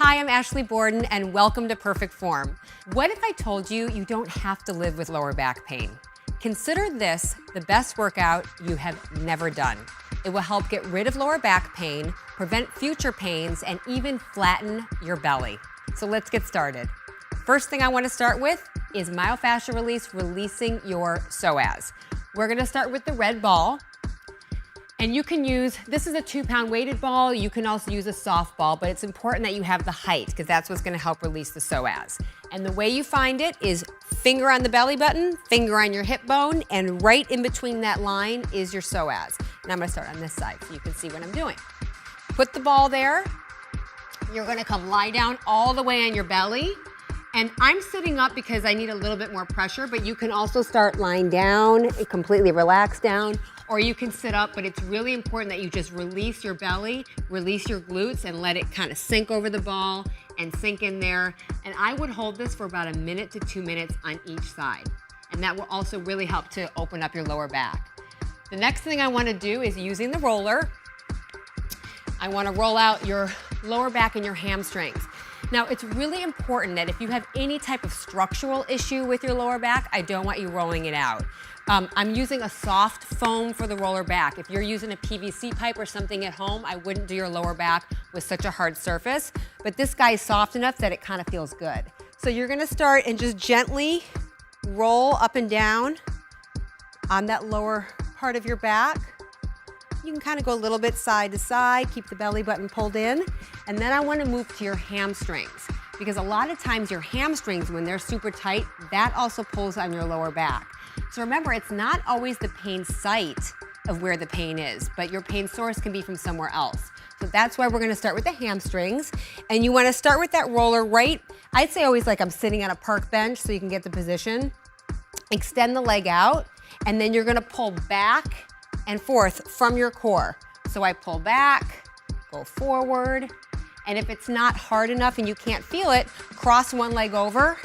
Hi, I'm Ashley Borden, and welcome to Perfect Form. What if I told you you don't have to live with lower back pain? Consider this the best workout you have never done. It will help get rid of lower back pain, prevent future pains, and even flatten your belly. So let's get started. First thing I want to start with is myofascial release, releasing your psoas. We're going to start with the red ball. And you can use, this is a 2-pound weighted ball. You can also use a soft ball, but it's important that you have the height because that's what's going to help release the psoas. And the way you find it is finger on the belly button, finger on your hip bone, and right in between that line is your psoas. And I'm going to start on this side so you can see what I'm doing. Put the ball there. You're going to come lie down all the way on your belly. And I'm sitting up because I need a little bit more pressure, but you can also start lying down, completely relaxed down, or you can sit up, but it's really important that you just release your belly, release your glutes, and let it kind of sink over the ball and sink in there. And I would hold this for about 1 minute to 2 minutes on each side. And that will also really help to open up your lower back. The next thing I want to do is using the roller. I want to roll out your lower back and your hamstrings. Now, it's really important that if you have any type of structural issue with your lower back, I don't want you rolling it out. I'm using a soft foam for the roller back. If you're using a PVC pipe or something at home, I wouldn't do your lower back with such a hard surface. But this guy is soft enough that it kind of feels good. So you're going to start and just gently roll up and down on that lower part of your back. You can kind of go a little bit side to side, keep the belly button pulled in. And then I want to move to your hamstrings, because a lot of times your hamstrings, when they're super tight, that also pulls on your lower back. So remember, it's not always the pain site of where the pain is, but your pain source can be from somewhere else. So that's why we're going to start with the hamstrings. And you want to start with that roller right, I'd say always like I'm sitting on a park bench so you can get the position. Extend the leg out, and then you're going to pull back and forth from your core. So I pull back, go forward, and if it's not hard enough and you can't feel it, cross one leg over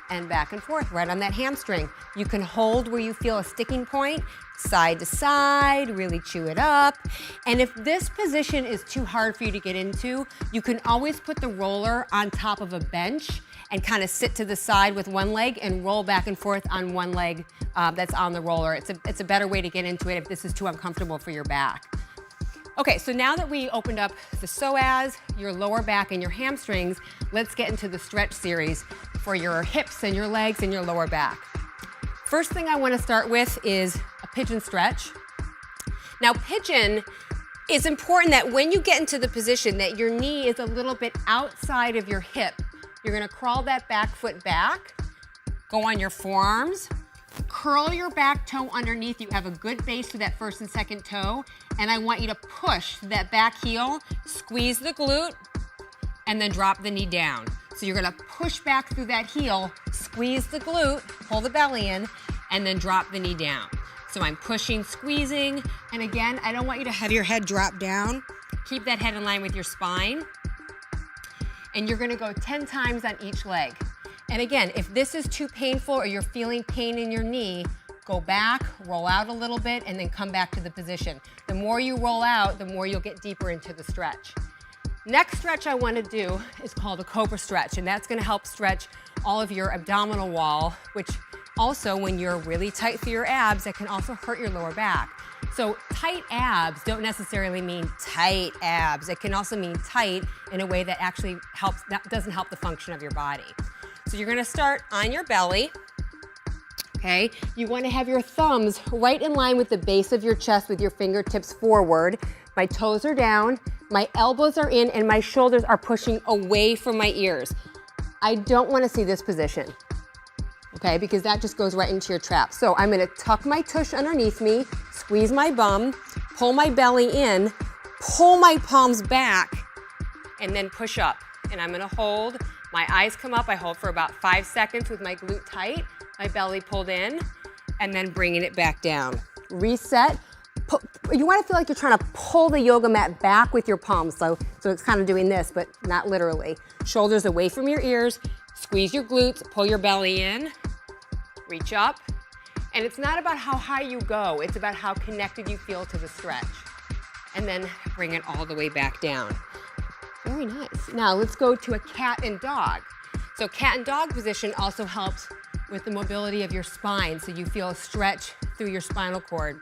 and back and forth right on that hamstring. You can hold where you feel a sticking point, side to side, really chew it up. And if this position is too hard for you to get into, you can always put the roller on top of a bench and kind of sit to the side with one leg and roll back and forth on one leg that's on the roller. It's a better way to get into it if this is too uncomfortable for your back. Okay, so now that we opened up the psoas, your lower back, and your hamstrings, let's get into the stretch series for your hips and your legs and your lower back. First thing I want to start with is a pigeon stretch. Now, pigeon is important that when you get into the position that your knee is a little bit outside of your hip. You're going to crawl that back foot back, go on your forearms, curl your back toe underneath. You have a good base through that first and second toe, and I want you to push that back heel, squeeze the glute, and then drop the knee down. So you're going to push back through that heel, squeeze the glute, pull the belly in, and then drop the knee down. So I'm pushing, squeezing, and again, I don't want you to have your head drop down. Keep that head in line with your spine. And you're going to go 10 times on each leg. And again, if this is too painful or you're feeling pain in your knee, go back, roll out a little bit, and then come back to the position. The more you roll out, the more you'll get deeper into the stretch. Next stretch I want to do is called a cobra stretch, and that's going to help stretch all of your abdominal wall, which also, when you're really tight through your abs, that can also hurt your lower back. So tight abs don't necessarily mean tight abs. It can also mean tight in a way that actually helps, that doesn't help the function of your body. So you're going to start on your belly. Okay, you want to have your thumbs right in line with the base of your chest with your fingertips forward. My toes are down, my elbows are in, and my shoulders are pushing away from my ears. I don't want to see this position, okay, because that just goes right into your trap. So I'm going to tuck my tush underneath me, squeeze my bum, pull my belly in, pull my palms back, and then push up. And I'm going to hold. My eyes come up. I hold for about 5 seconds with my glute tight, my belly pulled in, and then bringing it back down. Reset. You want to feel like you're trying to pull the yoga mat back with your palms. So it's kind of doing this, but not literally. Shoulders away from your ears. Squeeze your glutes. Pull your belly in. Reach up. And it's not about how high you go. It's about how connected you feel to the stretch. And then bring it all the way back down. Very nice. Now let's go to a cat and dog. So cat and dog position also helps with the mobility of your spine, so you feel a stretch through your spinal cord.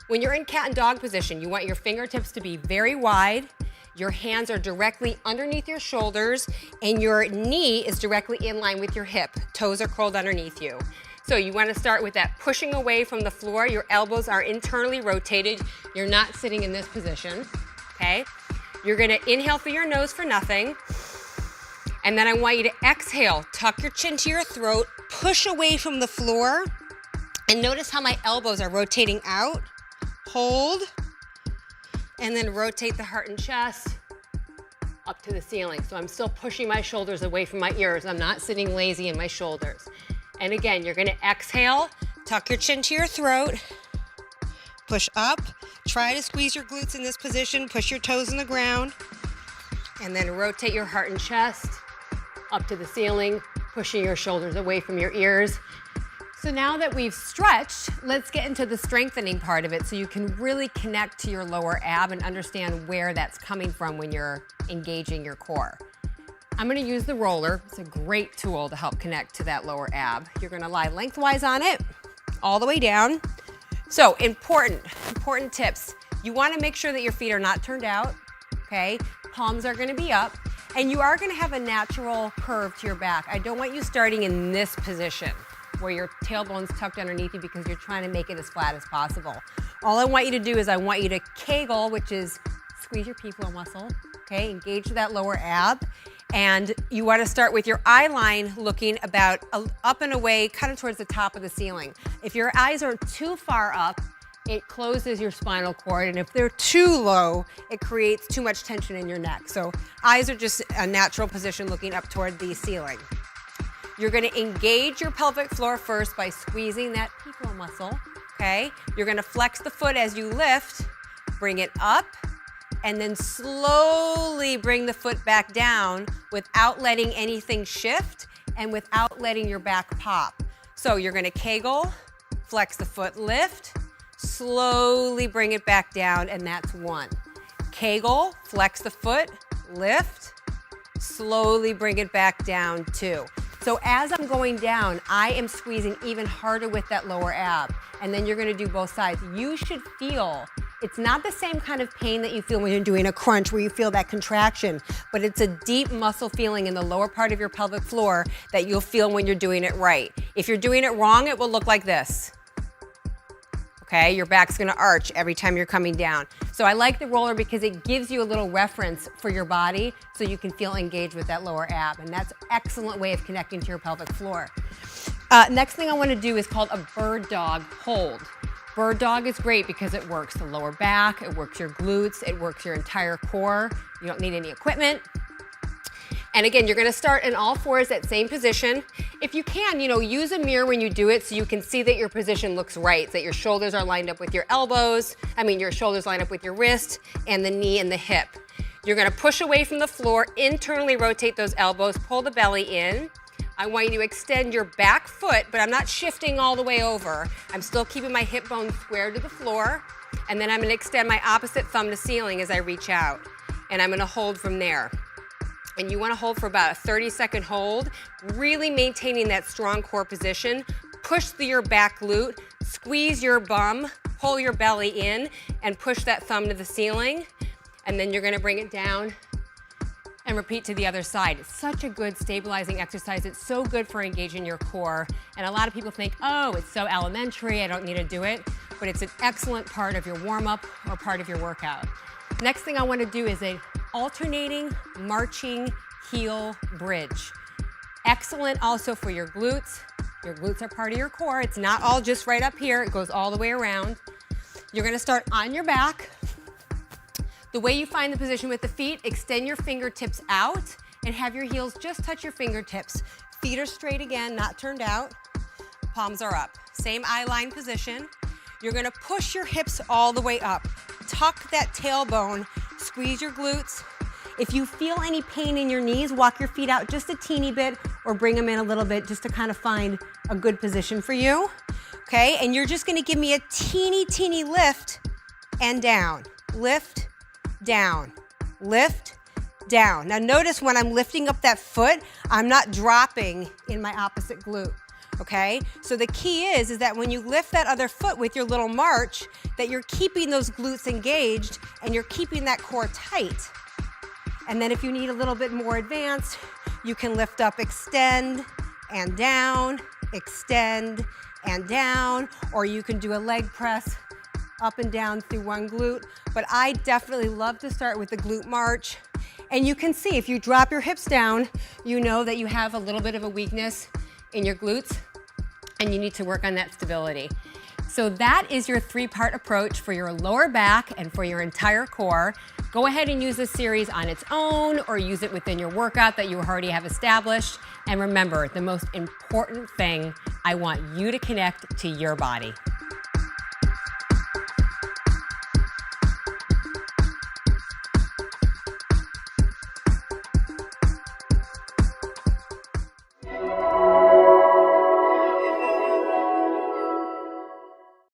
When you're in cat and dog position, you want your fingertips to be very wide, your hands are directly underneath your shoulders, and your knee is directly in line with your hip. Toes are curled underneath you. So you want to start with that pushing away from the floor. Your elbows are internally rotated. You're not sitting in this position, okay? You're going to inhale through your nose for nothing. And then I want you to exhale. Tuck your chin to your throat, push away from the floor, and notice how my elbows are rotating out. Hold, and then rotate the heart and chest up to the ceiling. So I'm still pushing my shoulders away from my ears. I'm not sitting lazy in my shoulders. And again, you're gonna exhale, tuck your chin to your throat, push up, try to squeeze your glutes in this position, push your toes in the ground, and then rotate your heart and chest up to the ceiling, pushing your shoulders away from your ears. So now that we've stretched, let's get into the strengthening part of it so you can really connect to your lower ab and understand where that's coming from when you're engaging your core. I'm gonna use the roller. It's a great tool to help connect to that lower ab. You're gonna lie lengthwise on it, all the way down. So important tips. You wanna make sure that your feet are not turned out, okay? Palms are gonna be up, and you are gonna have a natural curve to your back. I don't want you starting in this position where your tailbone's tucked underneath you because you're trying to make it as flat as possible. All I want you to do is I want you to kegel, which is squeeze your P-flow muscle, okay? Engage that lower ab. And you want to start with your eye line looking about up and away, kind of towards the top of the ceiling. If your eyes are too far up, it closes your spinal cord, and if they're too low, it creates too much tension in your neck. So eyes are just a natural position looking up toward the ceiling. You're going to engage your pelvic floor first by squeezing that P-flow muscle, okay? You're going to flex the foot as you lift, bring it up, and then slowly bring the foot back down without letting anything shift and without letting your back pop. So you're going to kegel, flex the foot, lift, slowly bring it back down, and that's one. Kegel, flex the foot, lift, slowly bring it back down, two. So as I'm going down, I am squeezing even harder with that lower ab. And then you're gonna do both sides. You should feel, it's not the same kind of pain that you feel when you're doing a crunch where you feel that contraction, but it's a deep muscle feeling in the lower part of your pelvic floor that you'll feel when you're doing it right. If you're doing it wrong, it will look like this. Okay, your back's gonna arch every time you're coming down. So I like the roller because it gives you a little reference for your body so you can feel engaged with that lower ab, and that's an excellent way of connecting to your pelvic floor. Next thing I wanna do is called a bird dog hold. Bird dog is great because it works the lower back, it works your glutes, it works your entire core. You don't need any equipment. And again, you're gonna start in all fours, that same position. If you can, use a mirror when you do it so you can see that your position looks right, that your shoulders are lined up with your elbows, your shoulders line up with your wrist and the knee and the hip. You're gonna push away from the floor, internally rotate those elbows, pull the belly in. I want you to extend your back foot, but I'm not shifting all the way over. I'm still keeping my hip bone square to the floor, and then I'm gonna extend my opposite thumb to ceiling as I reach out, and I'm gonna hold from there. And you want to hold for about a 30-second hold, really maintaining that strong core position. Push through your back glute, squeeze your bum, pull your belly in, and push that thumb to the ceiling. And then you're going to bring it down and repeat to the other side. It's such a good stabilizing exercise. It's so good for engaging your core. And a lot of people think, oh, it's so elementary, I don't need to do it. But it's an excellent part of your warm-up or part of your workout. Next thing I want to do is a alternating marching heel bridge. Excellent also for your glutes. Your glutes are part of your core. It's not all just right up here. It goes all the way around. You're going to start on your back. The way you find the position with the feet, extend your fingertips out and have your heels just touch your fingertips. Feet are straight again, not turned out. Palms are up. Same eye line position. You're going to push your hips all the way up. Tuck that tailbone, squeeze your glutes. If you feel any pain in your knees, walk your feet out just a teeny bit or bring them in a little bit just to kind of find a good position for you. Okay, and you're just gonna give me a teeny lift and down. Lift, down, lift, down. Now notice when I'm lifting up that foot, I'm not dropping in my opposite glute, okay? So the key is that when you lift that other foot with your little march, that you're keeping those glutes engaged and you're keeping that core tight. And then if you need a little bit more advanced, you can lift up, extend, and down, extend, and down, or you can do a leg press up and down through one glute. But I definitely love to start with the glute march. And you can see if you drop your hips down, you know that you have a little bit of a weakness in your glutes and you need to work on that stability. So that is your 3-part approach for your lower back and for your entire core. Go ahead and use this series on its own or use it within your workout that you already have established. And remember, the most important thing, I want you to connect to your body.